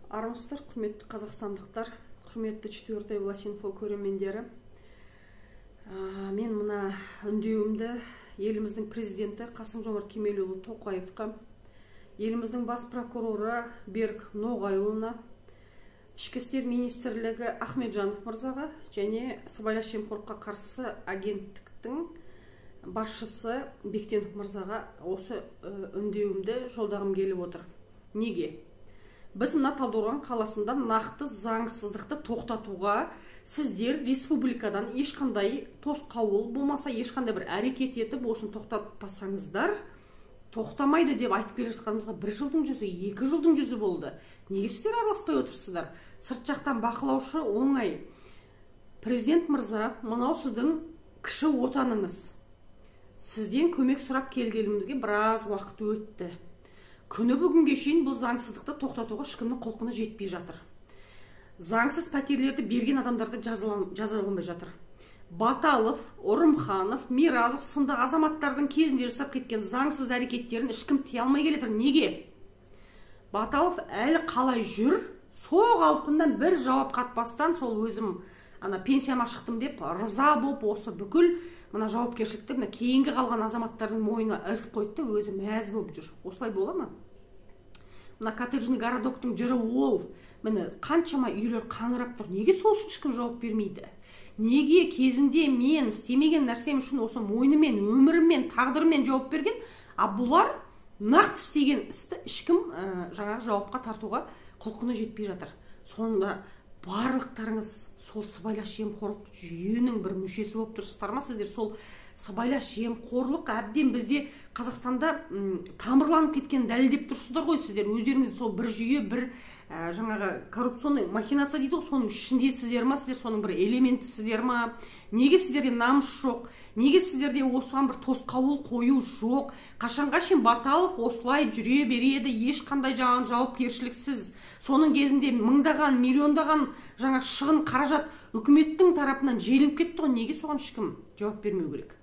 Армысыздар, құрметті қазақстандықтар, құрметті 4 Власинфо көрермендері. Мен мына үндеуімді еліміздің президенті Қасым-Жомарт Кемелұлы Тоқаевқа, еліміздің бас прокуроры Берік Ноғайұлына, Ішкі істер министрлігі Ахметжанов мырзаға және сыбайлас жемқорлыққа қарсы агенттіктің басшысы Бектенов мырзаға осы үндеуімді жолдағым келіп отыр. Неге? Біз мына Талдықорған қаласында нақты заңсыздықты тоқтатуға сіздер республикадан ешқандай тосқауыл болмаса, ешқандай бір әрекет етіп, осын тоқтатпасаңыздар, тоқтамайды деп айтып келе жатқанымызға 1 жылдың жүзі, 2 жылдың жүзі болды. Неге сіздер араласпай отырсыздар? Сырт жақтан бақылаушы оңай. Президент мырза, мынау сіздің кіші отаныңыз. Сізден көмек сұрап келгенімізге біраз уақыт өтті. Күні бүгінге шейін бұл заңсыздықты тоқтатуға ешкімнің құлқыны жетпей жатыр. Заңсыз пәтерлерді берген адамдарды жазаламай жатыр. Баталов, Орымханов, Миразов сынды азаматтардың кезінде жасап кеткен заңсыз әрекеттерін ешкім тыя алмай келетір. Неге? Баталов әлі қалай жүр? Сол қалпында бір жауап қатпастан, сол өзім пенсияма шықтым деп риза болып, осы бүкіл мына жауапкершілікті кейінгі қалған азаматтардың мойнына ілтіп қойды, өзі мәз болып жүр. Осылай бола ма? Мына коттеджный городоктың жыры ол. Міне қаншама үйлер қаңырап тұр. Неге сол үшін ешкім жауап бермейді? Неге кезінде мен істемеген нәрсем үшін осы мойнымен, өміріммен, тағдырымен жауап берген, а бұлар нақты істеген істі ешкім жаңағы жауапқа тартуға құлқыны жетпей жатыр. Сонда барлықтарыңыз сол сыбайлас жемқорлық жүйенің бір мүшесі болып тұрсыздар ма? Сіздер сол сыбайлас жемқорлық әбден бізде Қазақстанда тамырланып кеткен дәлелдеп тұрсыздар ғой. Сіздер өздеріңіз сол бір жүйе, бір жаңағы коррупционный махинация дейді ғой, соның ішіндесіздер ма? Сіздер соның бір элементісіздер ма? Неге сіздерде намыс жоқ? Неге сіздерде осыған бір тосқауыл қою жоқ? Қашанға шейін Баталов осылай жүре береді, ешқандай жауапкершіліксіз? Соның кезінде мыңдаған, миллиондаған жаңа шығын қаражат үкіметтің тарапынан желініп кетті ғой. Неге соған ешкім жауап бермеу керек?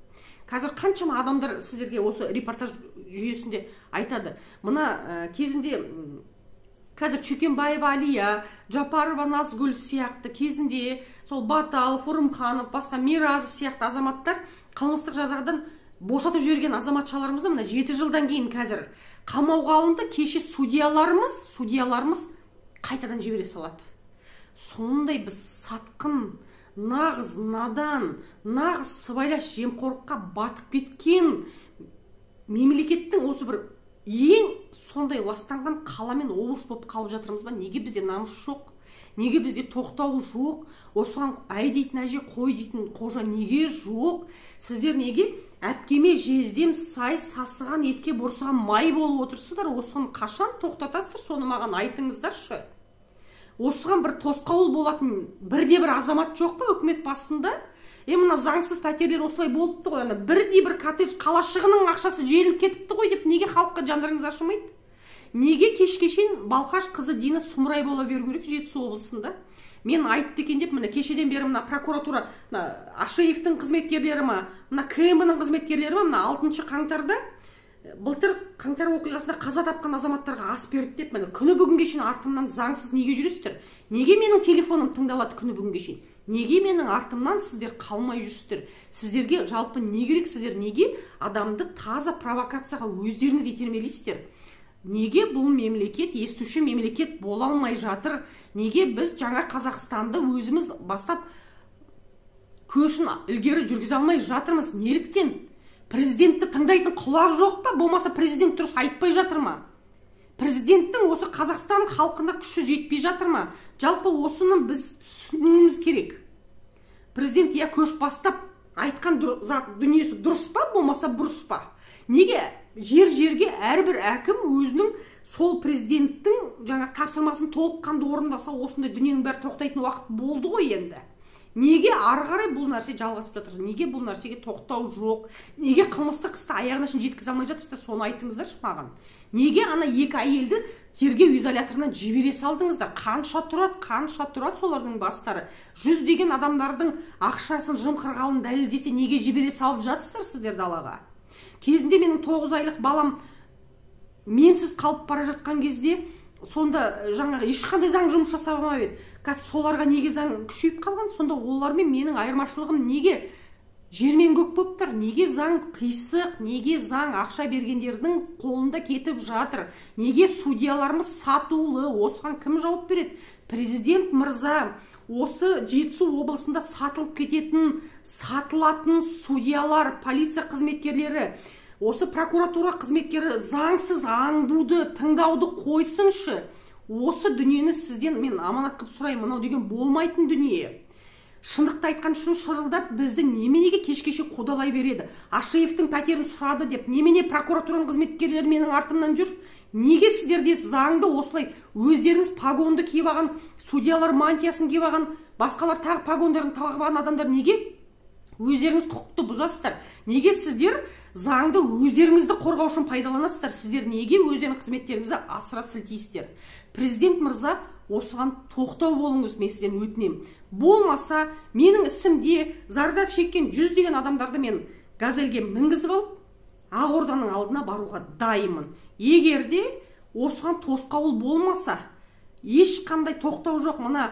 Қазір қаншама адамдар сіздерге осы репортаж жүйесінде айтады. Мына кезінде қазір Чүкенбаева Алия, Жапарова Назгүл сияқты кезінде сол Баталов, Орымханов, басқа Миразов сияқты азаматтар қылмыстық жазадан босатып жіберген азаматшаларымызды мына 7 жылдан кейін қазір қамауға алынды. Кеше судьяларымыз қайтадан жібере салады. Сондай біз сатқын, нағыз надан, нағыз сыбайлас жемқорлыққа батып кеткен мемлекеттің осы бір ең сондай ластанған қала мен облыс болып қалып жатырмыз ба? Неге бізде намыс жоқ? Неге бізде тоқтау жоқ? Осыған әй дейтін әже, қой дейтін қожа неге жоқ? Сіздер неге әпкеме жездем сай сасыған етке бұрсыған май болып отырсыздар? Осыны қашан тоқтатасыздар? Соны маған айтыңыздаршы. Осыған бір тосқауыл болатын бірде-бір азамат жоқ па үкімет басында? Мына заңсыз пәтерлер осылай болыпты ғой. Бірде-бір коттедж қалашығының ақшасы желіп кетіпті ғой деп неге халыққа жандарыңыз ашымайды? Неге кешке шейін Балқаш қызы Дина сұмырай бола беру керек Жетісу облысында? Мен айтты екен деп, мына кешеден бері мына прокуратура, Ашиевтің қызметкерлері ма, мына КМ-нің қызметкерлері ма, мына 6 қаңтарда былтыр қаңтар оқиғасында қаза тапқан азаматтарға ас берді деп, міне күні бүгінге шейін артымнан заңсыз неге жүресіздер? Неге менің телефоным тыңдалады күні бүгінге шейін? Неге менің артымнан сіздер қалмай жүрсіздер? Сіздерге жалпы не керек? Сіздер неге адамды таза провокацияға өздеріңіз итермелейсіздер? Неге бұл мемлекет естуші мемлекет бола алмай жатыр? Неге біз жаңа Қазақстанды өзіміз бастап көшін ілгері жүргізе алмай жатырмыз? Неліктен? Президентті тыңдайтын құлақ жоқ па? Болмаса президент дұрыс айтпай жатыр ма? Президенттің осы Қазақстан халқына күші жетпей жатыр ма? Жалпы осыны біз түсінуіміз керек. Президент көш бастап айтқан дүниесі дұрыс па, болмаса бұрыс па? Неге жер-жерге әрбір әкім өзінің сол президенттің жаңа тапсырмасын толыққанды орындаса, осындай дүниенің бәрі тоқтайтын уақыт болды ғой енді? Неге ары қарай бұл нәрсе жалғасып жатыр? Неге бұл нәрсеге тоқтау жоқ? Неге қылмыстық істі аяғына шейін жеткізе алмай жатырсыздар? Соны айтыңыздаршы маған. Неге ана 2 әйелді тергеу изоляторынан жібере салдыңыздар? Қанша тұрады солардың бастары? 100 адамдардың ақшасын жымқырғанын дәлелдесе, неге жібере салып жатсыздар сіздер далаға? Кезінде менің 9 айлық балам менсіз қалып бара жатқан кезде сонда жаңағы ешқандай заң жұмыс жасамап еді. Қазір соларға неге заң күшейіп қалған? Сонда олармен менің айырмашылығым неге? Жер мен көк болып тұр. Неге заң қисық? Неге заң ақша бергендердің қолында кетіп жатыр? Неге судьяларымыз сатулы? Осыған кім жауап береді? Президент мырза, осы Жетісу облысында сатылып кететін, сатылатын судьялар, полиция қызметкерлері, осы прокуратура қызметкері заңсыз аңдуды, тыңдауды қойсыншы. Осы дүниені сізден мен аманат қылып сұраймын, мынау деген болмайтын дүние. Шындықты айтқан үшін шырылдап бізді неменеге кеш-кеше қудалай береді. Ашиевтің пәтерін сұрады деп, немене прокуратураның қызметкерлері менің артымнан жүр? Неге сіздерде заңды осылай өздеріңіз погонды киіп алған, судьялар мантиясын киіп алған, басқалар тағы погондарын тағып алған адамдар неге өздеріңіз құқықты бұзасыздар? Неге сіздер заңды өздеріңізді қорғау үшін пайдаланасыздар? Сіздер неге өздеріңіз қызметтеріңізді асыра сілтейсіздер? Президент мырза, осыған тоқтау болыңыз, мен сізден өтінемін. Болмаса, менің ісімде зардап шеккен жүздеген адамдарды мен газельге мінгізіп алып, Ақорданың алдына баруға дайынмын. Егерде осыған тосқауыл болмаса, ешқандай тоқтау жоқ. Мына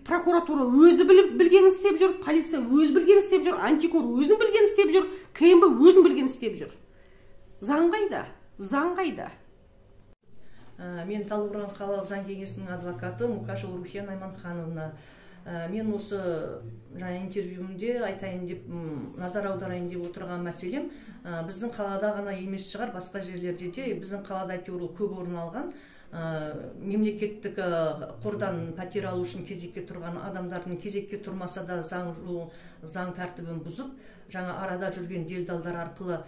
прокуратура өзі білгенін істеп жүр, полиция өзі білгенін істеп жүр, антикор өзін білгенін істеп жүр, КМБ өзін білгенін істеп жүр. Заң қайда? Заң қайда? Мен Талдықорған қалалық заң кеңесінің адвокаты Мукашева Рухия Найманхановна. Мен осы интервьюімде айтайын деп, назар аударайын деп отырған мәселем, біздің қалада ғана емес шығар, басқа жерлерде де біздің қалада әйтеуір көп орын алған, мемлекеттік қордан пәтер алу үшін кезекке тұрған адамдардың кезекке тұрмаса да заң тәртібін бұзып, жаңа арада жүрген делдалдар арқылы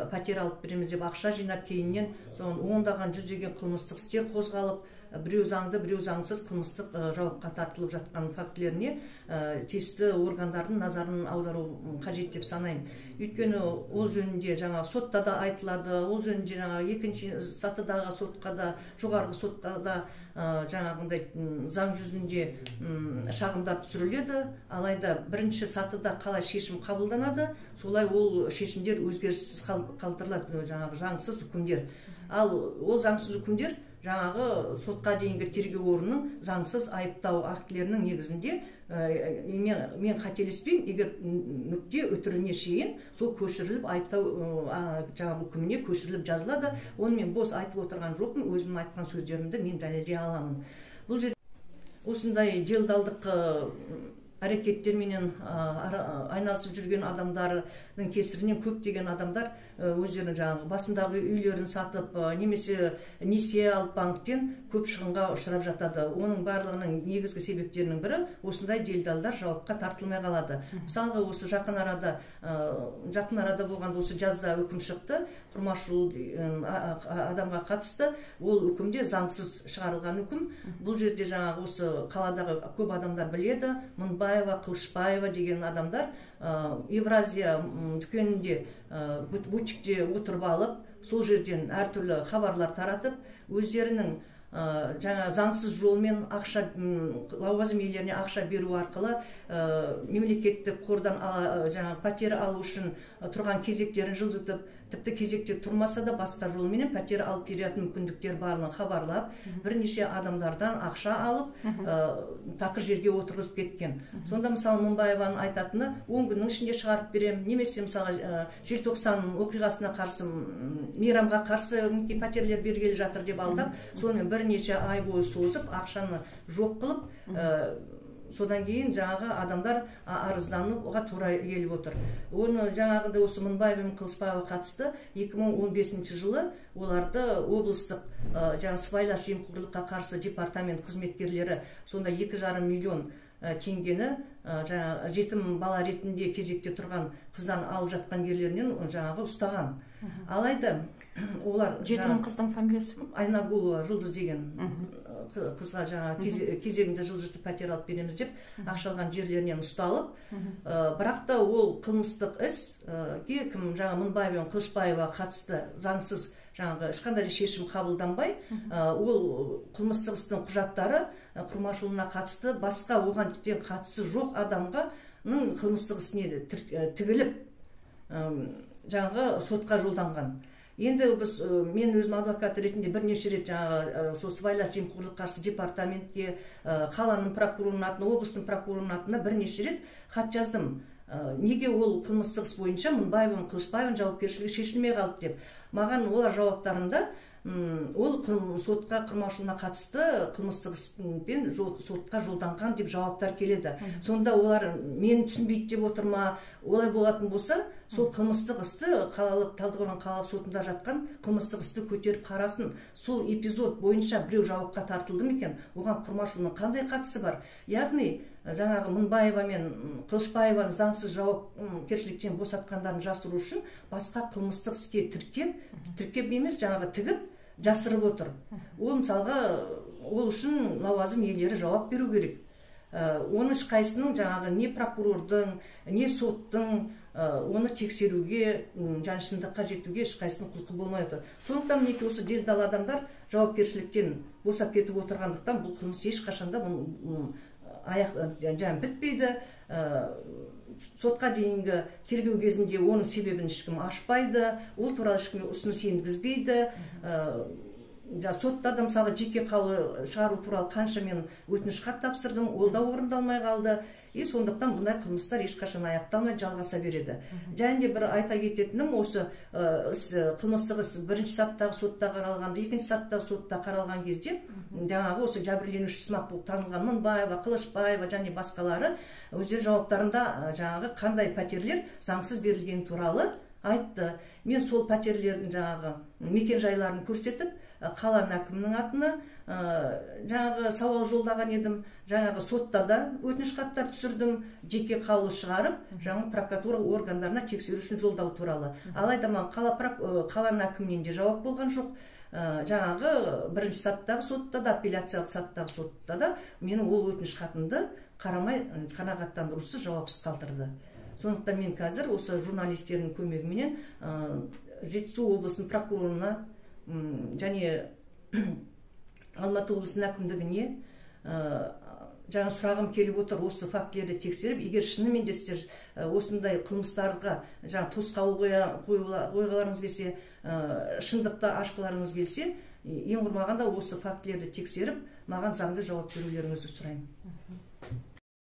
пәтер алып береміз деп ақша жинап, кейіннен ондаған жүздеген қылмыстық істер қозғалып, біреу заңды, біреу заңсыз қылмыстық жауапқа тартылып жатқан фактілеріне тиісті органдардың назарын аудару қажет деп санаймын. Өйткені ол жөнінде жаңа сотта да айтылады, ол жөнінде жаңа екінші сатыдағы сотқа да, жоғарғы сотта да жаңағындай заң жүзінде шағымдар түсіріледі. Алайда бірінші сатыда қалай шешім қабылданады, солай ол шешімдер өзгеріссіз қалдырылады, жаңағы заңсыз үкімдер. Ал ол заңсыз үкімдер жаңағы сотқа дейінгі тергеу орнының заңсыз айыптау актілерінің негізінде, мен қателеспеймін, егер нүкте өтіріне шейін сол көшіріліп айыптау жаңағы үкіміне көшіріліп жазылады. Оны мен бос айтып отырған жоқпын, өзім айтқан сөздерімді мен дәлелдей аламын. Бұл жерде осындай делдалдық әрекеттерменен айналысып жүрген адамдардың кесірінен көптеген адамдар өздерінің жаңағы басындағы үйлерін сатып, немесе несие алып банктен көп шығынға ұшырап жатады. Оның барлығының негізгі себептерінің бірі осындай делдалдар жауапқа тартылмай қалады. Мысалға, осы жақын арада болған осы жазда үкім шықты, Құрмашұл адамға қатысты. Ол үкімде заңсыз шығарылған үкім. Бұл жерде жаңағы осы қаладағы көп адамдар біледі, Мыңбаева, Қылышбаева деген адамдар Евразия дүкенінде бутикте отырып алып, сол жерден әртүрлі хабарлар таратып, өздерінің жаңа заңсыз жолмен лауазым иелеріне ақша беру арқылы мемлекеттік қордан жаңа пәтер алу үшін тұрған кезектерін жылжытып, тіпті кезекте тұрмаса да басқа жолменен пәтер алып беретін мүмкіндіктер барлығын хабарлап, бірнеше адамдардан ақша алып, тақыр жерге отырғызып кеткен. Сонда мысалы Мыңбаеваның айтатыны, 10 күннің ішінде шығарып берем, немесе мысалы желтоқсан оқиғасына қарсы, мейрамға қарсы пәтерлер бергелі жатыр деп алдап, сонымен бірнеше ай бойы созып, ақшаны жоқ қылып, содан кейін жаңағы адамдар арыздануға тура келіп отыр. Оны жаңағыда осы Мыңбаева мен Қылышбаева қатысты 2015 жылы оларды облыстық жаңа сыбайлас жемқорлыққа қарсы департамент қызметкерлері сонда 2,5 миллион теңгені жаңа жетім бала ретінде кезекте тұрған қыздан алып жатқан ерлерінен жаңағы ұстаған. Алайда олар жетім қыздың фамилиясы Айнагулова Жұлдыз деген қызға жаңа кезегінде жылжытып пәтер алып береміз деп ақша алған жерлерінен ұсталып, бірақ та ол қылмыстық іс кім жаңа Мыңбаева мен Қылышбаева қатысты заңсыз жаңағы ешқандай шешім қабылданбай, ол қылмыстық істің құжаттары Құрмашұлына қатысты басқа оған қатысы жоқ адамға қылмыстық ісіне тігіліп жаңағы сотқа жолданған. Енді біз мен өзім адвокат ретінде бірнеше рет жаңағы сол сыбайлас жемқорлыққа қарсы департаментке, қаланың прокурорының атына, облыстың прокурорының атына бірнеше рет хат жаздым. Неге ол қылмыстық іс бойынша Мыңбаева, Қылышбаева жауапкершілігі шешілмей қалды деп. Маған олар жауаптарында ол сотқа қырмаушылығына қатысты қылмыстық іспен сотқа жолданған деп жауаптар келеді. Сонда олар мені түсінбейді деп отыр ма? Олай болатын болса, сол қылмыстық істі қалалық Талдықорған қалалық сотында жатқан қылмыстық істі көтеріп қарасын. Сол эпизод бойынша біреу жауапқа тартылды ма екен? Оған қырмаушылығының қандай қатысы бар? Яғни жаңағы Мыңбаева мен Қылышбаеваны заңсыз жауапкершіліктен босатқандарын жасыру үшін басқа қылмыстық іске тіркеп емес, жаңағы тігіп жасырып отыр. Ол мысалға ол үшін лауазым иелері жауап беру керек. Оны ешқайсының жаңағы не прокурордың, не соттың оны тексеруге, және шындыққа жетуге ешқайсының құлқы болмай отыр. Сондықтан мінекей осы делдал адамдар жауапкершіліктен босап кетіп отырғандықтан бұл қылмыс ешқашанда жаңағы бітпейді. Сотқа дейінгі тергеу кезінде оның себебін ешкім ашпайды, ол туралы ешкім ұсыныс енгізбейді. Сотта да мысалы жеке қаулы шығару туралы қанша мен өтініш хат тапсырдым, ол да орындалмай қалды. Сондықтан бұндай қылмыстар ешқашан аяқталмай жалғаса береді. Және де бір айта кететінім, осы қылмыстық іс бірінші сатыдағы сотта қаралғанда, екінші сатыдағы сотта қаралған кезде жаңағы осы жәбірленуші сымақ болып танылған Мыңбаева, Қылышбаева және басқалары өздері жауаптарында жаңағы қандай пәтерлер заңсыз берілгені туралы айтты. Мен сол пәтерлердің жаңағы мекен жайларын көрсетіп, қаланың әкімінің атына жаңағы сауал жолдаған едім. Жаңағы сотта да өтініш хаттар түсірдім, жеке қаулы шығарып, жаңағы прокуратура органдарына тексеру үшін жолдау туралы. Алайда қаланың әкімінен де жауап болған жоқ. Жаңағы бірінші сатыдағы сотта да, апелляциялық сатыдағы сотта да менің ол өтініш хатымды қарамай қанағаттандырусыз жауапсыз қалдырды. Сондықтан мен қазір осы журналистердің көмегіменен Жетісу облысының прокурорына және Алматы облысының әкімдігіне жаңа сұрағым келіп отыр, осы фактілерді тексеріп, егер шынымен де сіздер осындай қылмыстарға жаңа тосқауыл қойғыларыңыз келсе, шындықты ашқыларыңыз келсе, ең құрмағанда осы фактілерді тексеріп, маған заңды жауап берулеріңізді сұраймын.